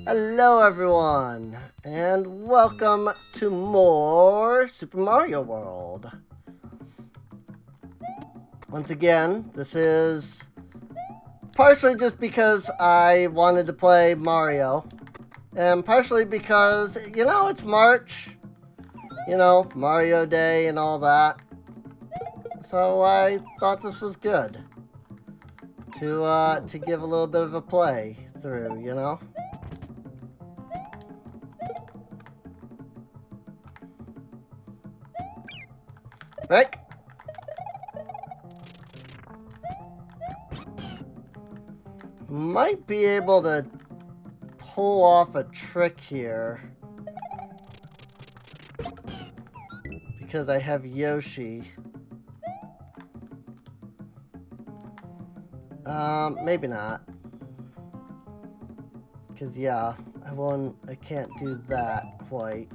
Hello everyone, and welcome to more Super Mario World. Once again, this is partially just because I wanted to play Mario, and partially because, it's March, Mario Day and all that. So I thought this was good to give a little bit of a play through. Rick? Might be able to pull off a trick here. Because I have Yoshi. Maybe not. Because, yeah, I can't do that quite.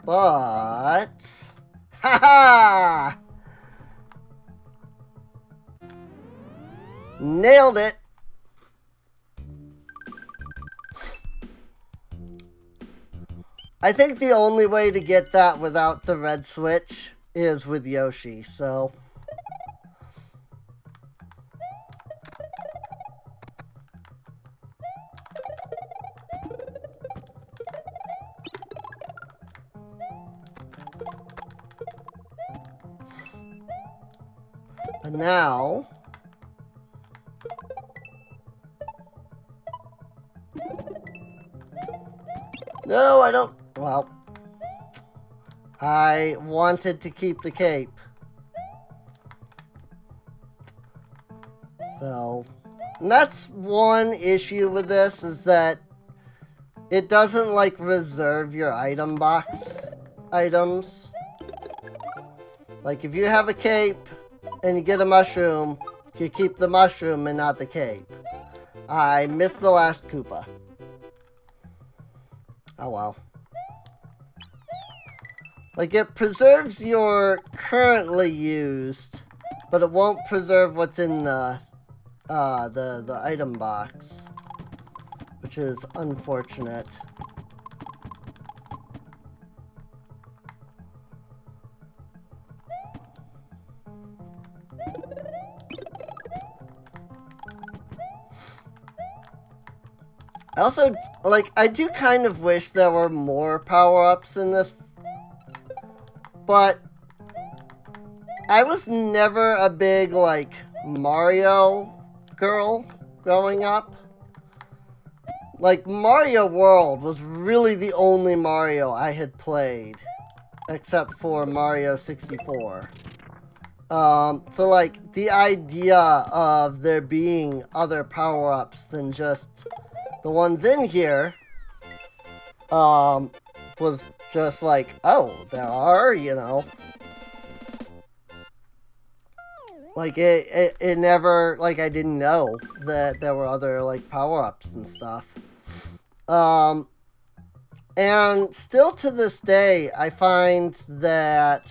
But... Ha-ha! Nailed it! I think the only way to get that without the red switch is with Yoshi, so... But now... No, I don't... Well... I wanted to keep the cape. So... And that's one issue with this, is that it doesn't, like, reserve your item box items. Like, if you have a cape and you get a mushroom, you keep the mushroom and not the cape. I missed the last Koopa. Oh well. Like, it preserves your currently used, but it won't preserve what's in the item box, which is unfortunate. I also, like, I do kind of wish there were more power-ups in this, but I was never a big, like, Mario girl growing up. Like, Mario World was really the only Mario I had played, except for Mario 64. So, like, the idea of there being other power-ups than just the ones in here, was just like, oh, there are, Like, it never, like, I didn't know that there were other, like, power-ups and stuff. And still to this day, I find that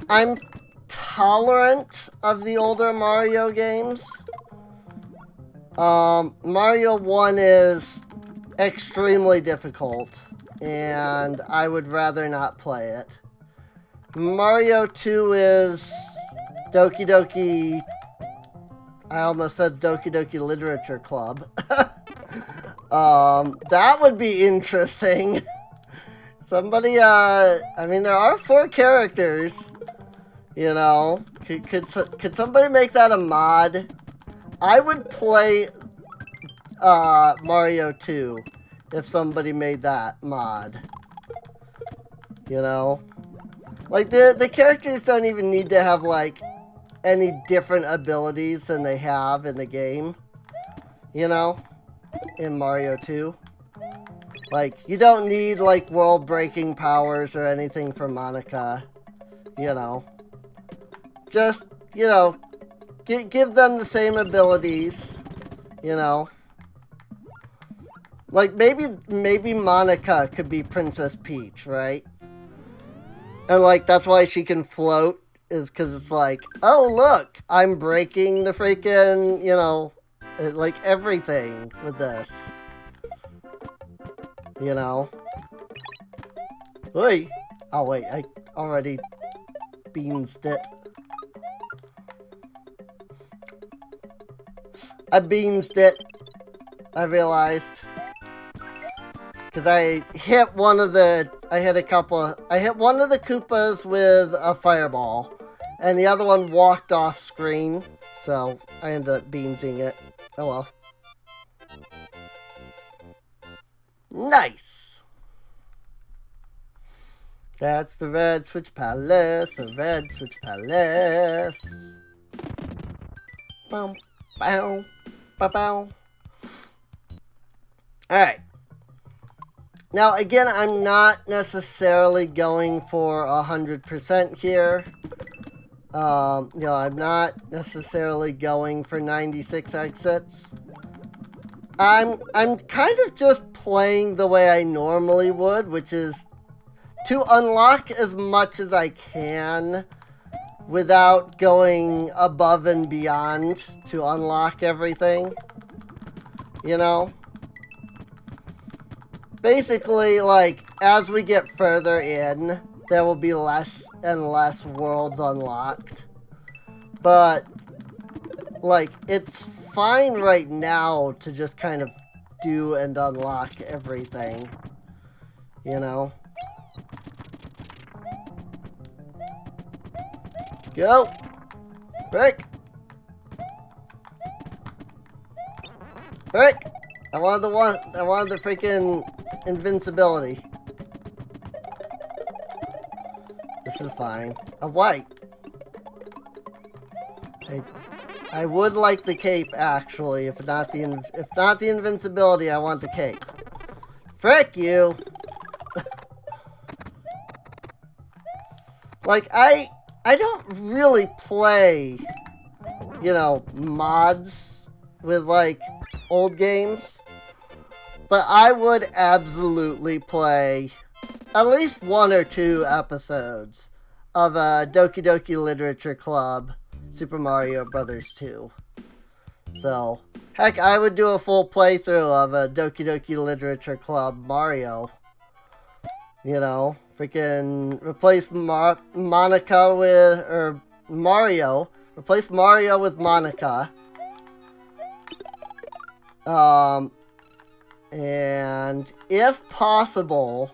I'm tolerant of the older Mario games. Mario 1 is extremely difficult, and I would rather not play it. Mario 2 is Doki Doki... I almost said Doki Doki Literature Club. That would be interesting. Somebody, I mean, there are 4 characters, Could somebody make that a mod? I would play Mario 2 if somebody made that mod. Like, the characters don't even need to have, like, any different abilities than they have in the game. In Mario 2. Like, you don't need, like, world-breaking powers or anything for Monica. Just, give them the same abilities. Like, maybe Monica could be Princess Peach, right? And, like, that's why she can float is because it's like, oh, look, I'm breaking the freaking, you know, like everything with this. You know? Oi! Oh, wait, I already beansed it. I beansed it. I realized. Because I hit one of the... I hit one of the Koopas with a fireball. And the other one walked off screen. So, I ended up beansing it. Oh well. Nice! That's the Red Switch Palace. The Red Switch Palace. Bow, bow, bow, bow. Alright. Now, again, I'm not necessarily going for 100% here. You know, I'm not necessarily going for 96 exits. I'm kind of just playing the way I normally would, which is to unlock as much as I can without going above and beyond to unlock everything. You know? Basically, like, as we get further in, there will be less and less worlds unlocked. But, like, it's fine right now to just kind of do and unlock everything. You know? Go! Frick! Frick! I wanted the freaking invincibility. This is fine. A white. I would like the cape, actually. If not the invincibility, I want the cape. Frick you! Like, I don't really play, you know, mods with, like, old games. But I would absolutely play at least 1 or 2 episodes of Doki Doki Literature Club Super Mario Bros. 2. So, heck, I would do a full playthrough of a Doki Doki Literature Club Mario. You know, freaking replace Monica with, or Mario. Replace Mario with Monica. And if possible,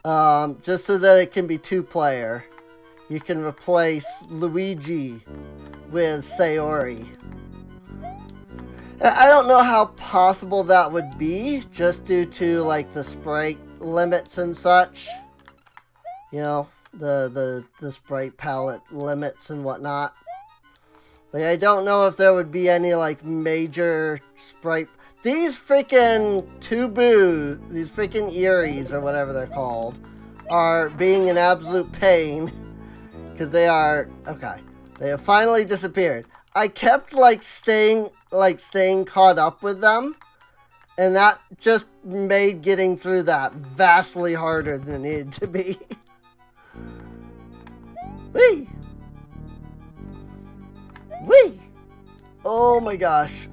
just so that it can be 2-player, you can replace Luigi with Sayori. I don't know how possible that would be, just due to, like, the sprite limits and such. You know, the sprite palette limits and whatnot. Like, I don't know if there would be any, like, major sprite... These freaking Tubu, these freaking Eries, or whatever they're called, are being an absolute pain. Because they are... Okay. They have finally disappeared. I kept, staying caught up with them. And that just made getting through that vastly harder than it needed to be. Whee! Whee! Oh my gosh.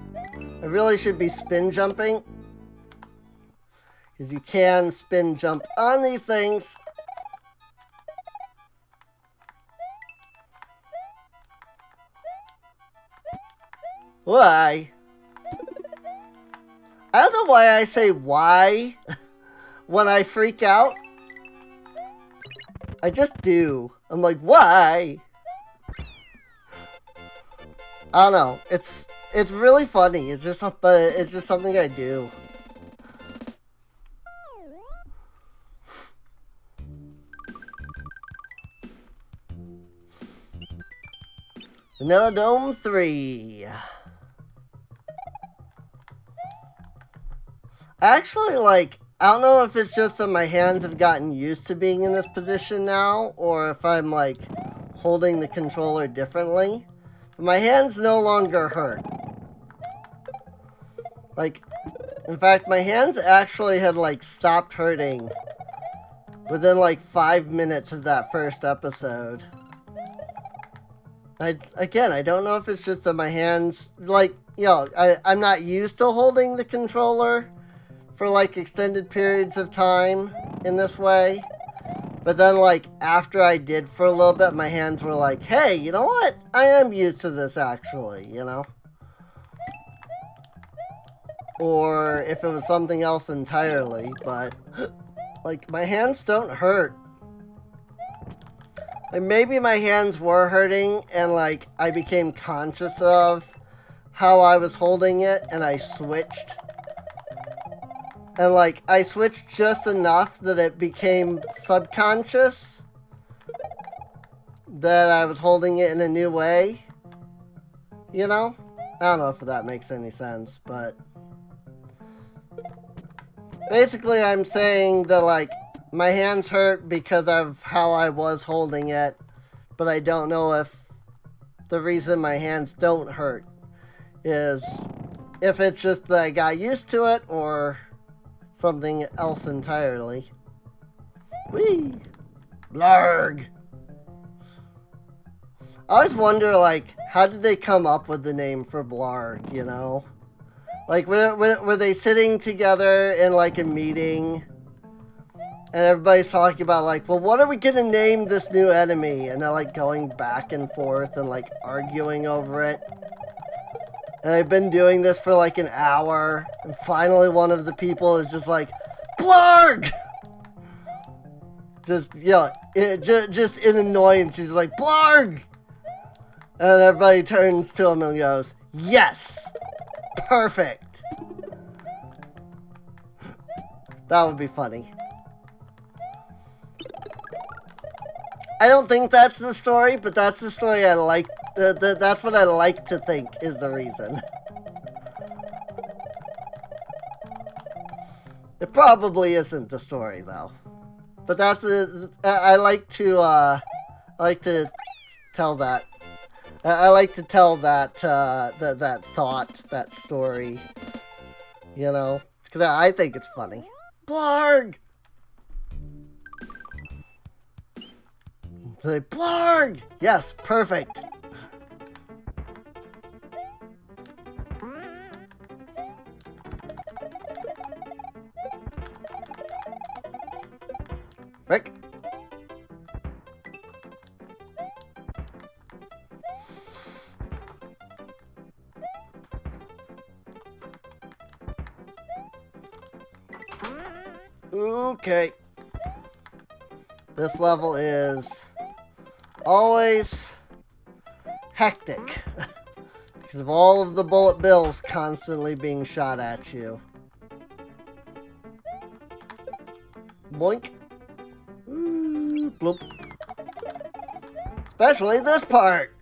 I really should be spin jumping. Because you can spin jump on these things. Why? I don't know why I say why when I freak out. I just do. I'm like, why? I don't know. It's really funny. It's just something I do. Vanilla Dome 3. Actually, I don't know if it's just that my hands have gotten used to being in this position now, or if I'm, holding the controller differently. But my hands no longer hurt. In fact, my hands actually had, stopped hurting within, 5 minutes of that first episode. I don't know if it's just that my hands, like, I'm not used to holding the controller for, like, extended periods of time in this way. But then, like, after I did for a little bit, my hands were like, hey, you know what? I am used to this, actually, you know? Or if it was something else entirely, but, like, my hands don't hurt. Like, maybe my hands were hurting, and, like, I became conscious of how I was holding it, and I switched. And, like, I switched just enough that it became subconscious that I was holding it in a new way. You know? I don't know if that makes any sense, but... basically, I'm saying that, like, my hands hurt because of how I was holding it, but I don't know if the reason my hands don't hurt is if it's just that I got used to it or something else entirely. Whee! Blarg! I always wonder, like, how did they come up with the name for Blarg, you know? Like, were they sitting together in, like, a meeting? And everybody's talking about, like, well, what are we gonna name this new enemy? And they're, like, going back and forth and, like, arguing over it. And they've been doing this for, like, an hour. And finally one of the people is just like, Blarg! Just, just in annoyance. He's like, Blarg! And everybody turns to him and goes, yes! Perfect! That would be funny. I don't think that's the story, but that's the story I like. That's what I like to think is the reason. It probably isn't the story, though. But that's I like to tell that. I like to tell that that thought, that story. You know, because I think it's funny. Blarg! Say, Blarg! Yes, perfect. Frick. Okay. This level is always hectic because of all of the bullet bills constantly being shot at you. Boink. Bloop. Especially this part.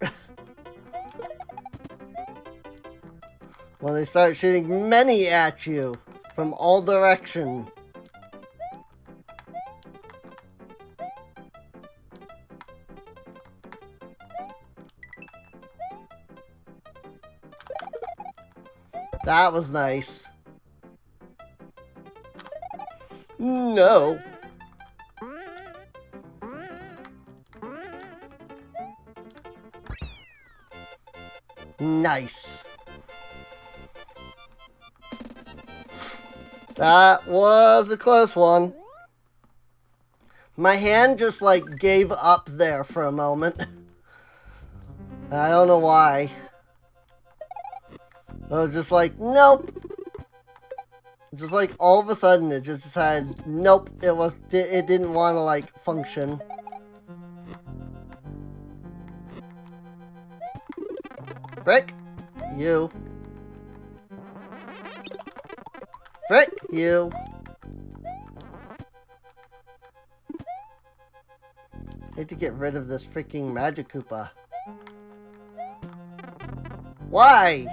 When they start shooting many at you from all directions. That was nice. No. Nice. That was a close one. My hand just, like, gave up there for a moment. I don't know why. I was just like, nope. Just like all of a sudden it just decided, nope, it didn't want to, like, function. Frick, you. Frick, you. I need to get rid of this freaking Magic Koopa. Why?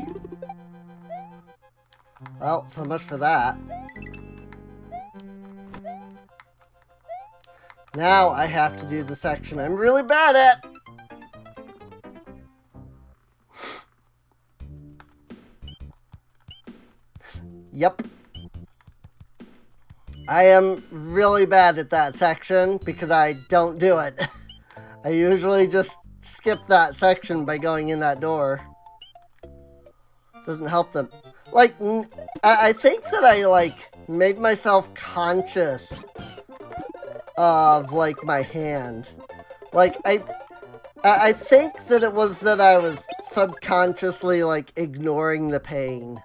Well, so much for that. Now I have to do the section I'm really bad at. Yep. I am really bad at that section because I don't do it. I usually just skip that section by going in that door. Doesn't help them. Like, I think that I, like, made myself conscious of, like, my hand. Like, I think that it was that I was subconsciously, like, ignoring the pain.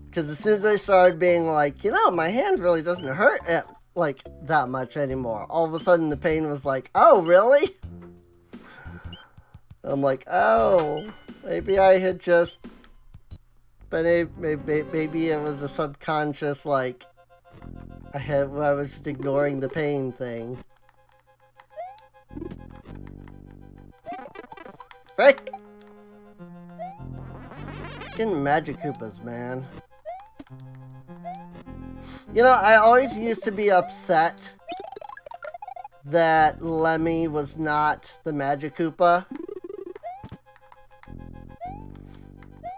Because as soon as I started being like, you know, my hand really doesn't hurt it, like, that much anymore. All of a sudden the pain was like, oh, really? I'm like, oh, maybe I had just... But maybe it was a subconscious, like, I was just ignoring the pain thing. Frick! Fucking Magic Koopas, man. You know, I always used to be upset that Lemmy was not the Magic Koopa.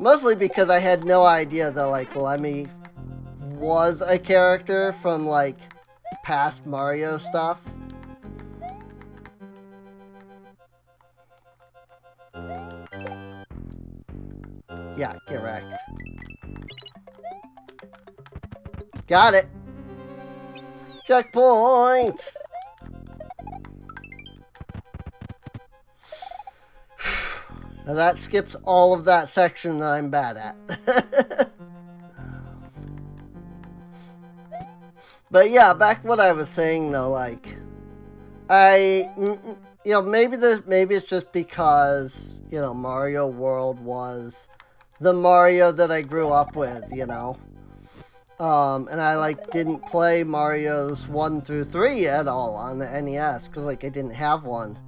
Mostly because I had no idea that, like, Lemmy was a character from, like, past Mario stuff. Yeah, get wrecked. Got it! Checkpoint! Now that skips all of that section that I'm bad at. But yeah, back what I was saying though, like, you know, maybe it's just because, you know, Mario World was the Mario that I grew up with, you know. And I, like, didn't play Mario's 1 through 3 at all on the NES, because, like, I didn't have one.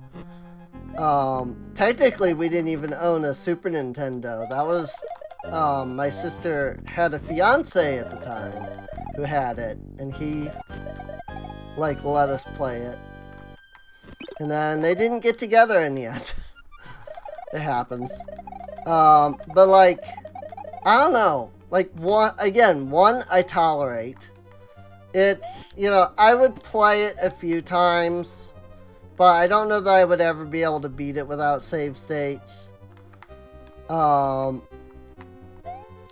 Technically, we didn't even own a Super Nintendo. That was, my sister had a fiance at the time who had it, and he, like, let us play it. And then they didn't get together in the end. It happens. But, like, I don't know. Like, one, I tolerate. It's, you know, I would play it a few times, but I don't know that I would ever be able to beat it without save states. And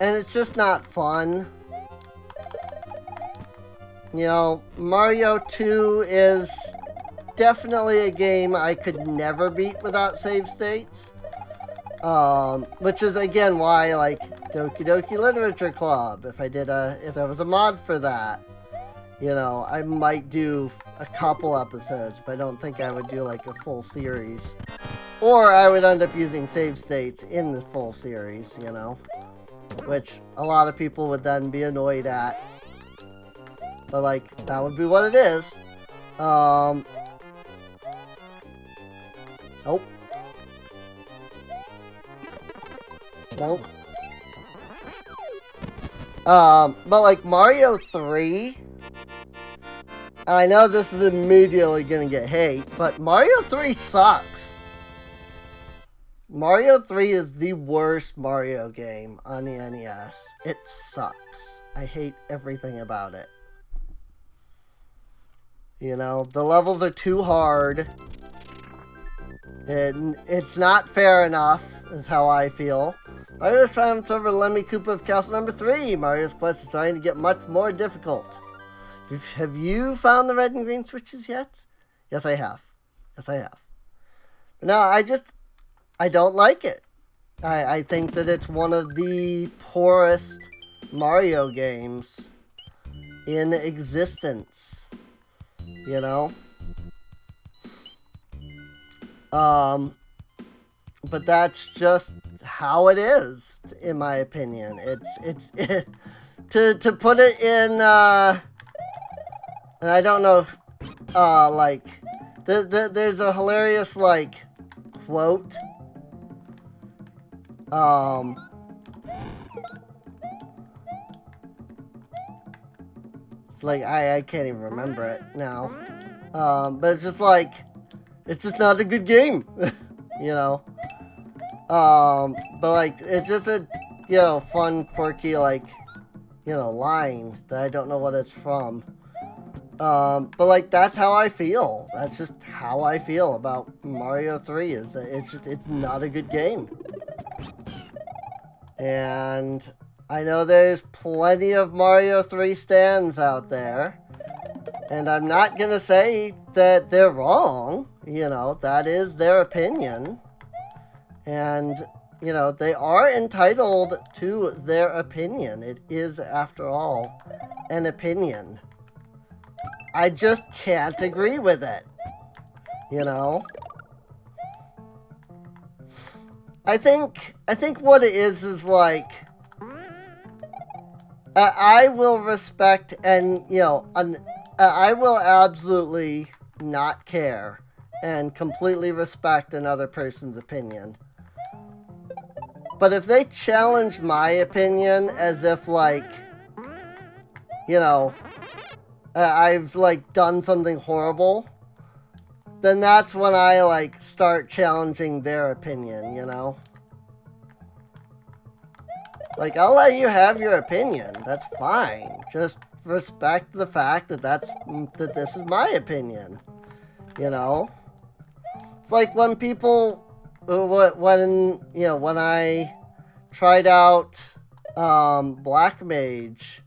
it's just not fun. You know, Mario 2 is definitely a game I could never beat without save states. Which is, again, why, like, Doki Doki Literature Club, if there was a mod for that, you know, I might do a couple episodes, but I don't think I would do, like, a full series. Or I would end up using save states in the full series, you know, which a lot of people would then be annoyed at. But, like, that would be what it is. Nope. Nope. But like Mario 3, I know this is immediately gonna get hate, but Mario 3 sucks. Mario 3 is the worst Mario game on the NES. It sucks. I hate everything about it. You know, the levels are too hard. It's not fair enough, is how I feel. Mario's triumphed over Lemmy Koopa of Castle Number 3. Mario's quest is trying to get much more difficult. Have you found the red and green switches yet? Yes, I have. Yes, I have. But no, I don't like it. I think that it's one of the poorest Mario games in existence. You know? But that's just how it is, in my opinion. To put it in, and I don't know, like, there's a hilarious, like, quote, it's like, I can't even remember it now, but it's just like, it's just not a good game, you know. But like, it's just a, you know, fun, quirky, like, you know, line that I don't know what it's from. But like that's how I feel. That's just how I feel about Mario 3 is that it's not a good game. And I know there's plenty of Mario 3 stands out there. And I'm not gonna say that they're wrong, you know, that is their opinion. And, you know, they are entitled to their opinion. It is, after all, an opinion. I just can't agree with it, you know? I think what it is like, I will respect and, you know, I will absolutely not care and completely respect another person's opinion. But if they challenge my opinion as if, like, you know, I've, like, done something horrible, then that's when I, like, start challenging their opinion, you know? Like, I'll let you have your opinion. That's fine. Just respect the fact that that this is my opinion, you know? It's like when people, when I tried out Black Mage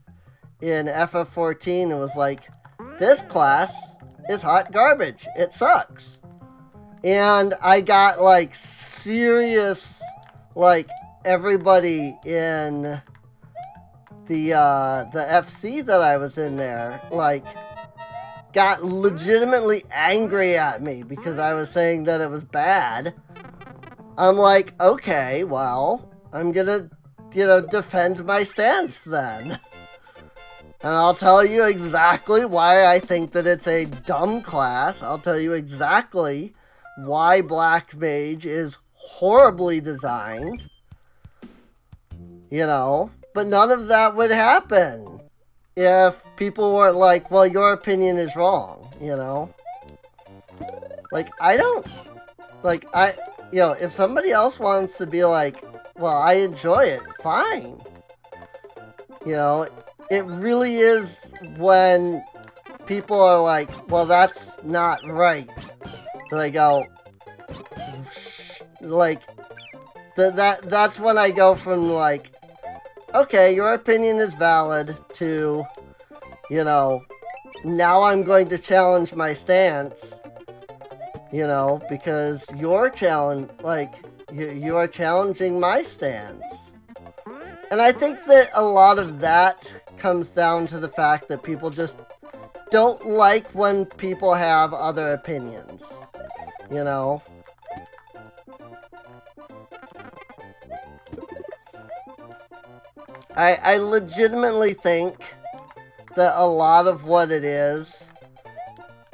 in FF14 and was like, this class is hot garbage. It sucks. And I got like serious, like everybody in the FC that I was in there, like, got legitimately angry at me because I was saying that it was bad. I'm like, okay, well, I'm gonna, you know, defend my stance then. And I'll tell you exactly why I think that it's a dumb class. I'll tell you exactly why Black Mage is horribly designed. You know? But none of that would happen if people weren't like, well, your opinion is wrong, you know? Like, you know, if somebody else wants to be like, well, I enjoy it, fine. You know, it really is when people are like, well, that's not right. That I go, like, that's when I go from, like, okay, your opinion is valid, to, you know, now I'm going to challenge my stance, you know, because you're you are challenging my stance. And I think that a lot of that comes down to the fact that people just don't like when people have other opinions, you know? I legitimately think that a lot of what it is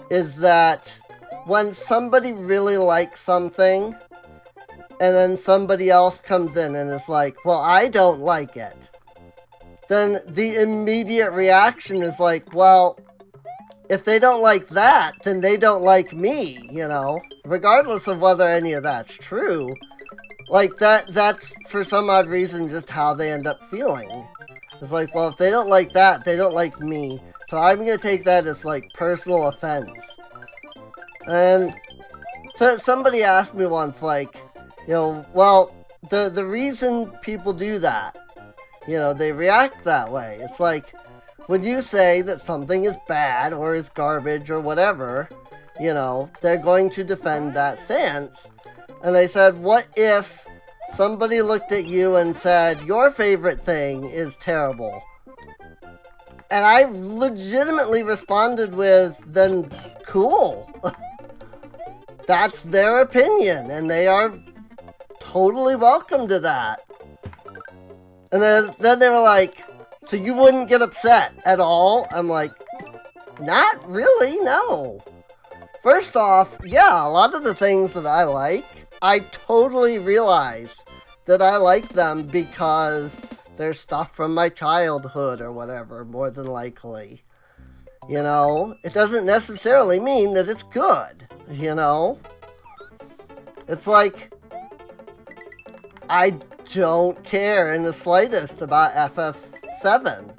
that when somebody really likes something and then somebody else comes in and is like, well, I don't like it, then the immediate reaction is like, well, if they don't like that, then they don't like me, you know? Regardless of whether any of that's true. Like, that's, for some odd reason, just how they end up feeling. It's like, well, if they don't like that, they don't like me. So I'm gonna take that as, like, personal offense. And so somebody asked me once, like, you know, well, the reason people do that, you know, they react that way. It's like, when you say that something is bad or is garbage or whatever, you know, they're going to defend that stance. And they said, what if somebody looked at you and said, your favorite thing is terrible? And I legitimately responded with, then cool. That's their opinion, and they are totally welcome to that. And then they were like, so you wouldn't get upset at all? I'm like, not really, no. First off, yeah, a lot of the things that I like, I totally realize that I like them because they're stuff from my childhood or whatever, more than likely. You know, it doesn't necessarily mean that it's good, you know? It's like, I don't care in the slightest about FF7.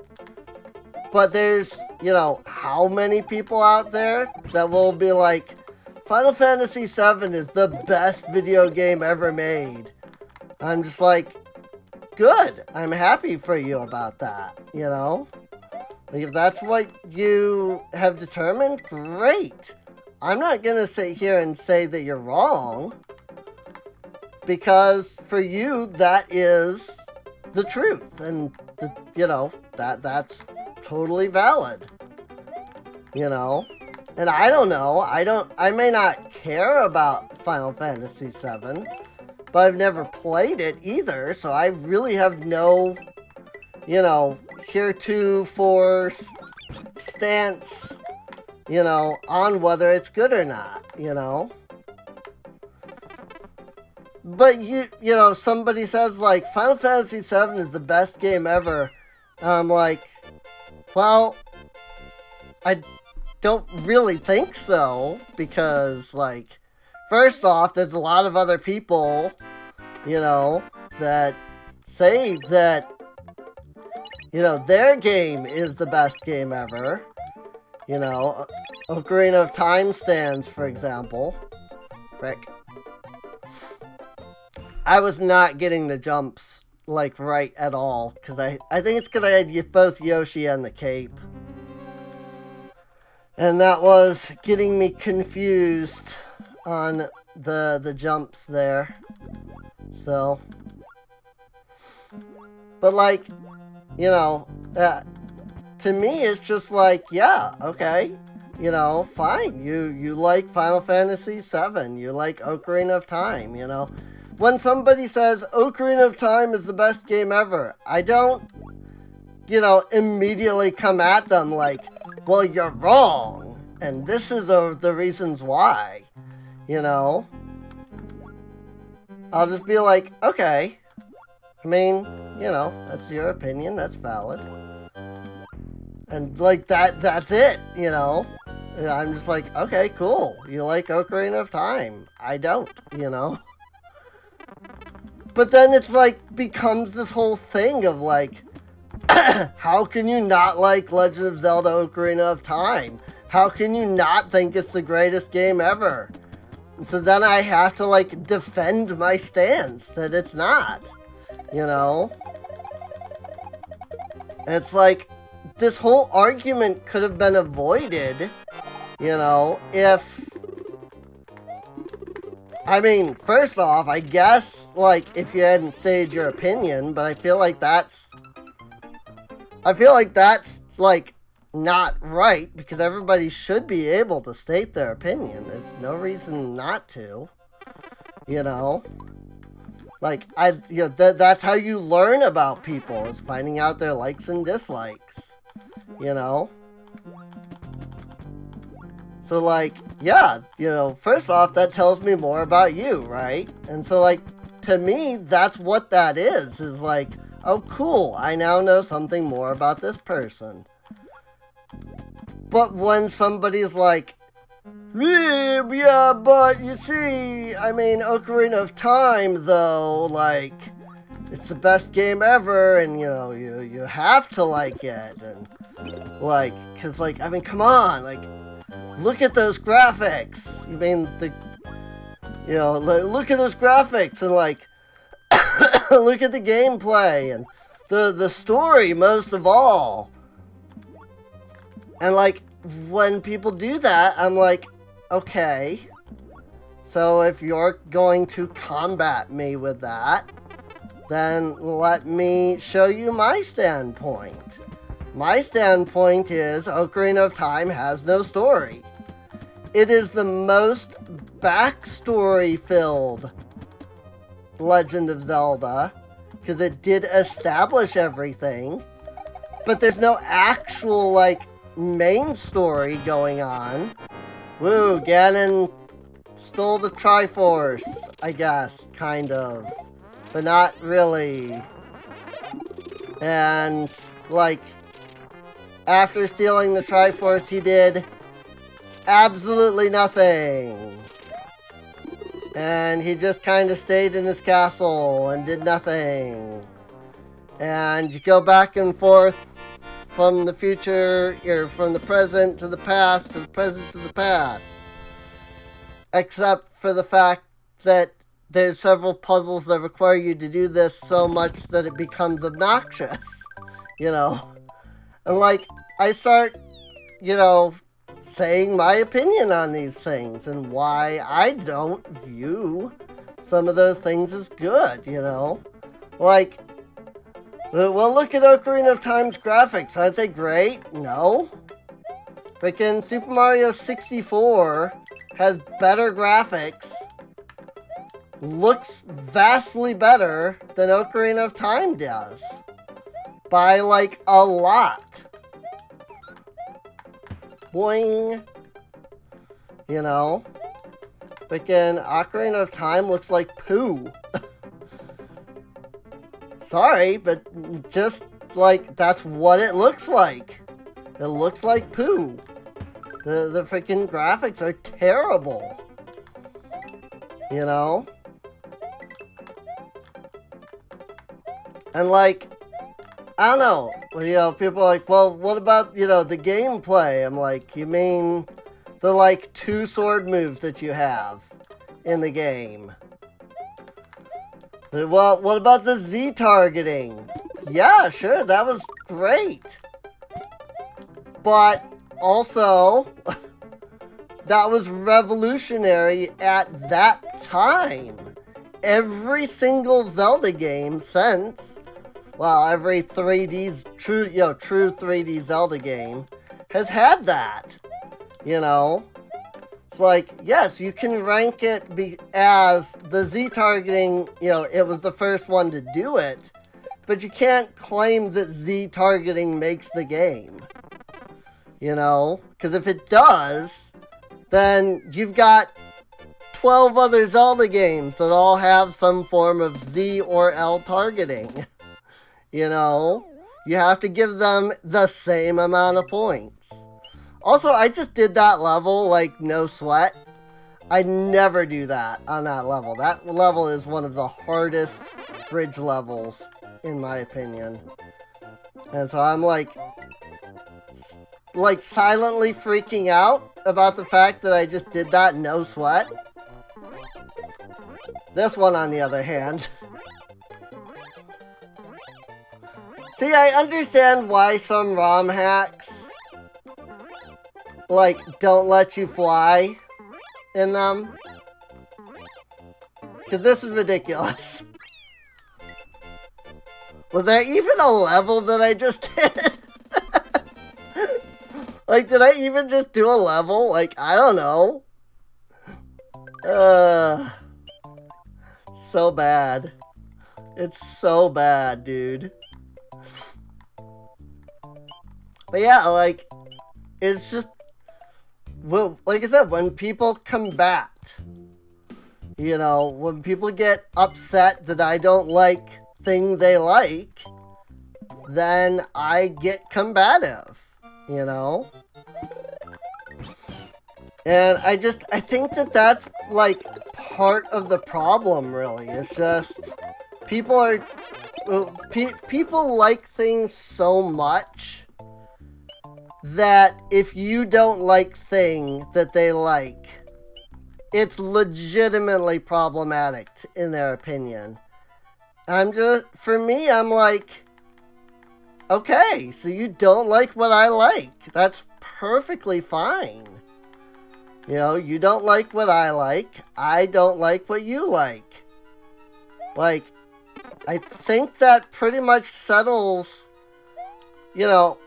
But there's, you know, how many people out there that will be like, Final Fantasy VII is the best video game ever made. I'm just like, good. I'm happy for you about that, you know? Like, if that's what you have determined, great. I'm not going to sit here and say that you're wrong. Because for you, that is the truth. And, you know, that's totally valid. You know? And I don't know. I may not care about Final Fantasy VII. But I've never played it either. So I really have no, you know, heretofore stance, you know, on whether it's good or not, you know? But you know, somebody says like, Final Fantasy VII is the best game ever. I'm like, well, I don't really think so, because like, first off, there's a lot of other people, you know, that say that, you know, their game is the best game ever. You know, Ocarina of Time stands, for example. Frick. I was not getting the jumps, like, right at all. Because I think it's because I had both Yoshi and the cape. And that was getting me confused on the jumps there. So. But, like, you know, to me, it's just like, yeah, okay. You know, fine. You like Final Fantasy VII. You like Ocarina of Time, you know. When somebody says Ocarina of Time is the best game ever, I don't, you know, immediately come at them like, well, you're wrong. And this is the reasons why, you know. I'll just be like, okay. I mean, you know, that's your opinion. That's valid. And, like, that's it, you know. I'm just like, okay, cool. You like Ocarina of Time. I don't, you know. But then it's like, becomes this whole thing of like, how can you not like Legend of Zelda Ocarina of Time? How can you not think it's the greatest game ever? So then I have to like defend my stance that it's not, you know? It's like, this whole argument could have been avoided, you know, if... I mean, first off, I guess, like, if you hadn't stated your opinion, but I feel like that's, like, not right, because everybody should be able to state their opinion. There's no reason not to, you know? Like, you know, that's how you learn about people, is finding out their likes and dislikes, you know? So, like, yeah, you know, first off, that tells me more about you, right? And so, like, to me, that's what that is like, oh, cool, I now know something more about this person. But when somebody's like, yeah, but you see, I mean, Ocarina of Time, though, like, it's the best game ever, and, you know, you have to like it, and, like, because, like, I mean, come on, like, look at those graphics. You mean you know, look at those graphics and like, look at the gameplay and the story most of all. And like, when people do that, I'm like, okay. So if you're going to combat me with that, then let me show you my standpoint. My standpoint is Ocarina of Time has no story. It is the most backstory-filled Legend of Zelda, because it did establish everything, but there's no actual, like, main story going on. Woo, Ganon stole the Triforce, I guess, kind of, but not really. And, like, after stealing the Triforce, he did absolutely nothing. And he just kind of stayed in his castle and did nothing. And you go back and forth from the future, or from the present to the past, to the present to the past. Except for the fact that there's several puzzles that require you to do this so much that it becomes obnoxious, you know? And like, I start, you know, saying my opinion on these things and why I don't view some of those things as good, you know? Like, well, look at Ocarina of Time's graphics. Aren't they great? No. Freaking Super Mario 64 has better graphics, looks vastly better than Ocarina of Time does. By, like, a lot. Boing. You know? Freaking Ocarina of Time looks like poo. Sorry, but just, like, that's what it looks like. It looks like poo. The freaking graphics are terrible. You know? And, like, I don't know. You know, people are like, well, what about, you know, the gameplay? I'm like, you mean the, like, 2 sword moves that you have in the game? Well, what about the Z targeting? Yeah, sure, that was great. But also, that was revolutionary at that time. Every single Zelda game since, well, every 3D's true 3D Zelda game has had that. You know? It's like, yes, you can rank it as the Z targeting, you know, it was the first one to do it, but you can't claim that Z targeting makes the game. You know? Because if it does, then you've got 12 other Zelda games that all have some form of Z or L targeting. You know? You have to give them the same amount of points. Also, I just did that level, like, no sweat. I never do that on that level. That level is one of the hardest bridge levels, in my opinion. And so I'm, like silently freaking out about the fact that I just did that no sweat. This one, on the other hand. See, I understand why some ROM hacks, like, don't let you fly in them. Because this is ridiculous. Was there even a level that I just did? Like, did I even just do a level? Like, I don't know. So bad. It's so bad, dude. But yeah, like, it's just, well, like I said, when people combat, you know, when people get upset that I don't like thing they like, then I get combative, you know? And I think that that's, like, part of the problem, really. It's just, people like things so much that if you don't like thing that they like, it's legitimately problematic in their opinion. For me, I'm like, okay, so you don't like what I like. That's perfectly fine. You know, you don't like what I like. I don't like what you like. Like, I think that pretty much settles, you know,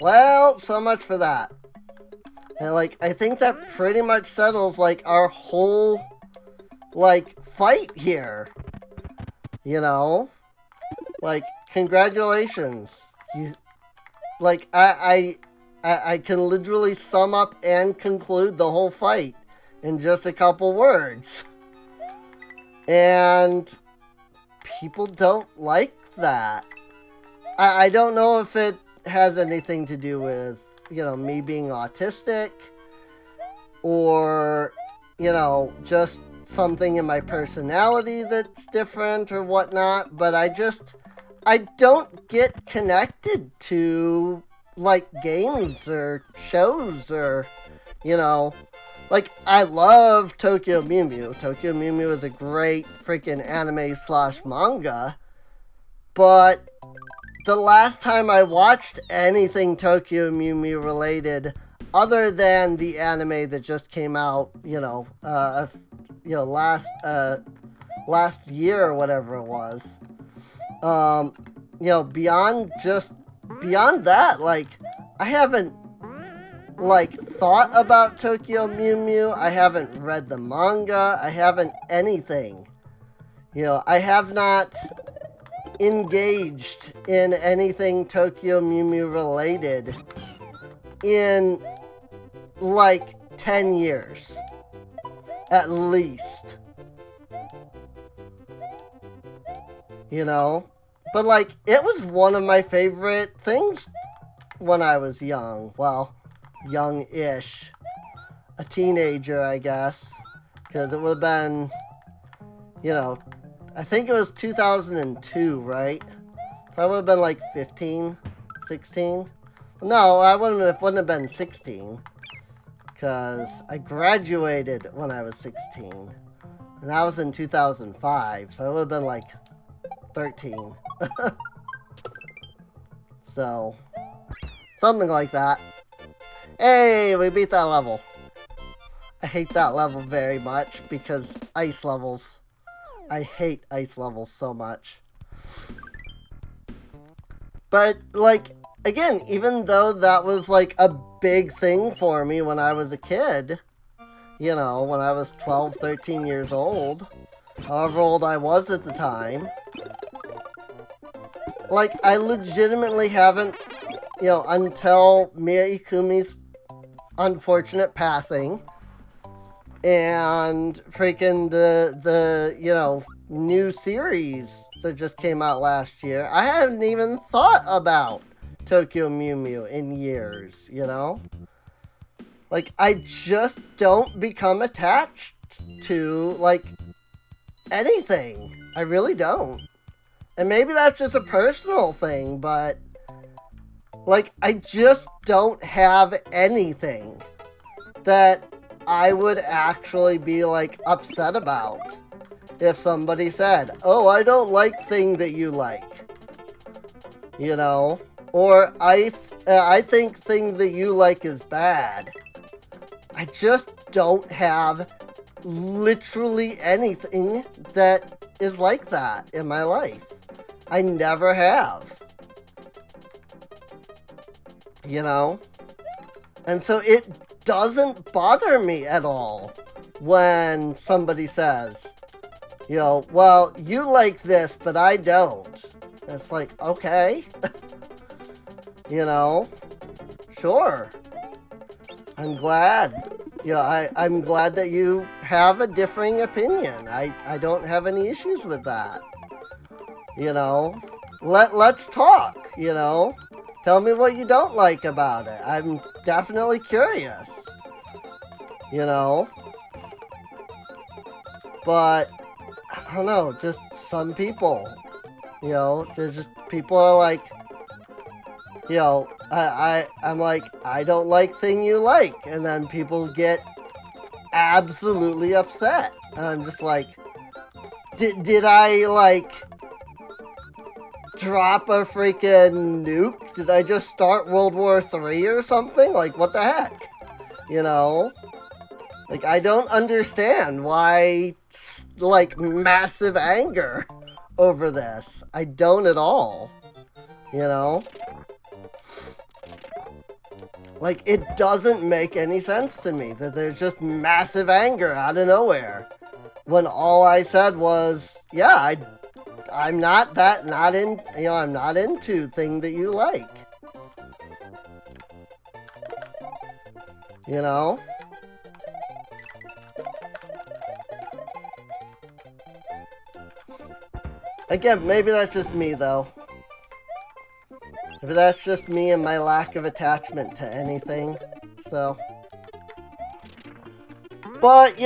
well, so much for that. And, like, I think that pretty much settles, like, our whole, like, fight here. You know? Like, congratulations. Like, I can literally sum up and conclude the whole fight in just a couple words. And people don't like that. I don't know if it has anything to do with, you know, me being autistic or, you know, just something in my personality that's different or whatnot, but I don't get connected to, like, games or shows or, you know, like, I love Tokyo Mew Mew. Tokyo Mew Mew is a great freaking anime / manga, but the last time I watched anything Tokyo Mew Mew related, other than the anime that just came out, last year or whatever it was, beyond that, like, I haven't, like, thought about Tokyo Mew Mew. I haven't read the manga. I haven't anything. I have not engaged in anything Tokyo Mew Mew related in, like, 10 years. At least. But, like, it was one of my favorite things when I was young. Well, young-ish. A teenager, I guess. Because it would have been, I think it was 2002, right? So I would have been like 15, 16. No, I wouldn't have been 16. Because I graduated when I was 16. And that was in 2005, so I would have been like 13. So, something like that. Hey, we beat that level. I hate that level very much because ice levels. I hate ice levels so much. But, like, again, even though that was, like, a big thing for me when I was a kid, when I was 12, 13 years old, however old I was at the time, like, I legitimately haven't, until Mia Ikumi's unfortunate passing, and freaking the new series that just came out last year, I hadn't even thought about Tokyo Mew Mew in years, Like, I just don't become attached to, like, anything. I really don't. And maybe that's just a personal thing, but, like, I just don't have anything that I would actually be, like, upset about if somebody said, oh, I don't like thing that you like. Or I think thing that you like is bad. I just don't have literally anything that is like that in my life. I never have. And so it doesn't bother me at all when somebody says, well, you like this, but I don't. It's like, okay. Sure. I'm glad. I'm glad that you have a differing opinion. I don't have any issues with that. Let's talk, Tell me what you don't like about it. I'm definitely curious. But, I don't know, just some people, there's just, people are like, I'm like, I don't like thing you like, and then people get absolutely upset, and I'm just like, did I, like, drop a freaking nuke? Did I just start World War III or something? Like, what the heck? Like, I don't understand why, like, massive anger over this. I don't at all. Like, it doesn't make any sense to me that there's just massive anger out of nowhere. When all I said was, yeah, I'm not into thing that you like. Again, maybe that's just me, though. Maybe that's just me and my lack of attachment to anything, so. But,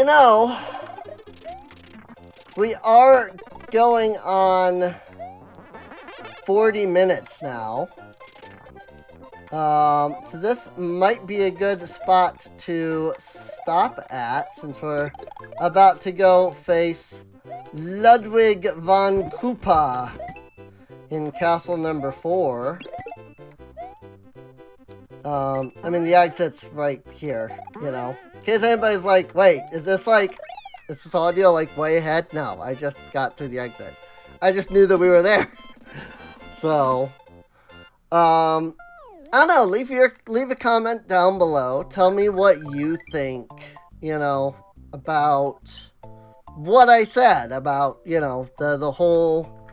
we are going on 40 minutes now. So this might be a good spot to stop at, since we're about to go face Ludwig von Koopa in castle number 4. I mean, the exit's right here, you know. In case anybody's like, wait, is this audio like way ahead? No, I just got through the exit. I just knew that we were there. So, I don't know, leave a comment down below. Tell me what you think, you know, about what I said about, you know, the whole,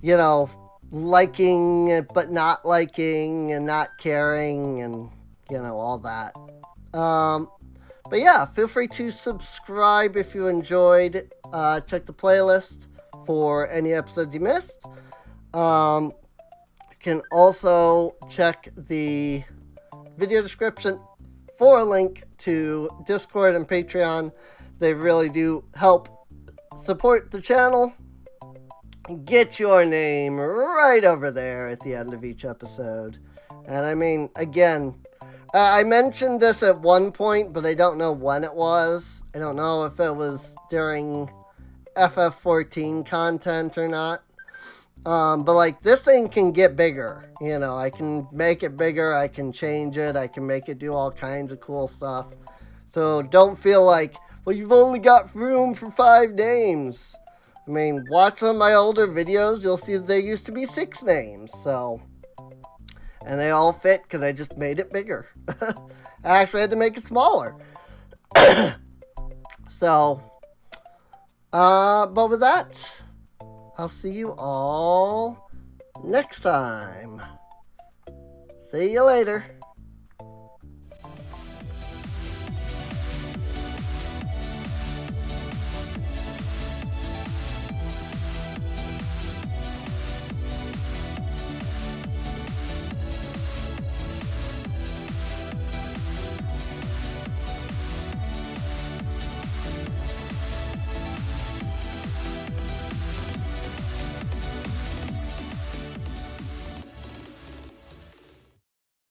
you know, liking but not liking and not caring and, you know, all that. But yeah, feel free to subscribe if you enjoyed. Check the playlist for any episodes you missed. You can also check the video description for a link to Discord and Patreon. They really do help support the channel. Get your name right over there at the end of each episode. And I mean, again, I mentioned this at one point, but I don't know when it was. I don't know if it was during FF14 content or not. But like, this thing can get bigger. You know, I can make it bigger, I can change it, I can make it do all kinds of cool stuff. So don't feel like, well, you've only got room for 5 names. I mean, watch some of my older videos, you'll see that there used to be 6 names, so. And they all fit because I just made it bigger. I actually had to make it smaller. So, but with that, I'll see you all next time. See you later.